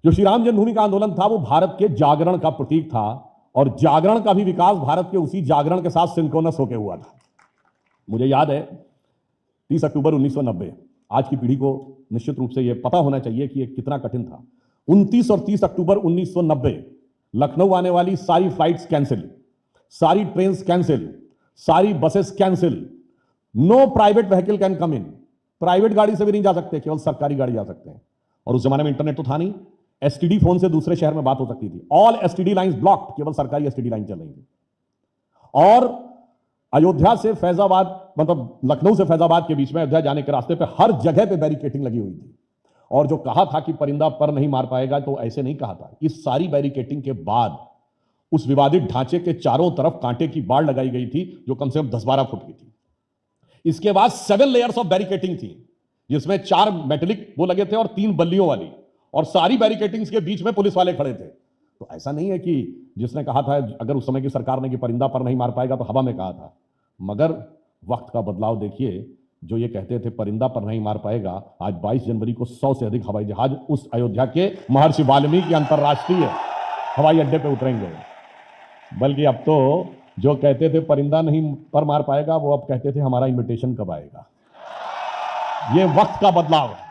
जो श्री राम जन्मभूमि का आंदोलन था वो भारत के जागरण का प्रतीक था, और जागरण का भी विकास भारत के उसी जागरण के साथ सिंक्रोनस होकर हुआ था। मुझे याद है 30 अक्टूबर 1990, आज की पीढ़ी को निश्चित रूप से यह पता होना चाहिए कि यह कितना कठिन था। 29 और 30 अक्टूबर 1990 लखनऊ आने वाली सारी फ्लाइट्स कैंसिल, सारी ट्रेन कैंसिल, सारी buses cancel, no private vehicle can come in, private गाड़ी से भी नहीं जा सकते, केवल सरकारी गाड़ी जा सकते हैं। और उस जमाने में इंटरनेट तो था नहीं, एसटीडी फोन से दूसरे शहर में बात हो सकती थी। ऑल एसटीडी लाइंस ब्लॉक्ड, केवल सरकारी एसटीडी लाइन चल रही थी। और अयोध्या से फैजाबाद, मतलब लखनऊ से फैजाबाद के बीच में अयोध्या जाने के रास्ते पे हर जगह पे बैरिकेटिंग लगी हुई थी। और जो कहा था कि परिंदा पर नहीं मार पाएगा, तो ऐसे नहीं कहा था। इस सारी बैरिकेटिंग के बाद उस विवादित ढांचे के चारों तरफ कांटे की बाड़ लगाई गई थी, जो कम से कम 10-12 फुट की थी। इसके बाद 7 लेयर्स ऑफ बैरिकेटिंग थी, जिसमें 4 मेटेलिक वो लगे थे और 3 बल्लियों वाली, और सारी बैरिकेटिंग्स के बीच में पुलिस वाले खड़े थे। तो ऐसा नहीं है कि जिसने कहा था, अगर उस समय की सरकार ने कि परिंदा पर नहीं मार पाएगा, तो हवा में कहा था। मगर वक्त का बदलाव देखिए, जो ये कहते थे परिंदा पर नहीं मार पाएगा, आज 22 जनवरी को 100 से अधिक हवाई जहाज उस अयोध्या के महर्षि वाल्मीकि अंतरराष्ट्रीय हवाई अड्डे पे उतरेंगे। बल्कि अब तो जो कहते थे परिंदा नहीं पर मार पाएगा, वो अब कहते थे हमारा इन्विटेशन कब आएगा। ये वक्त का बदलाव है।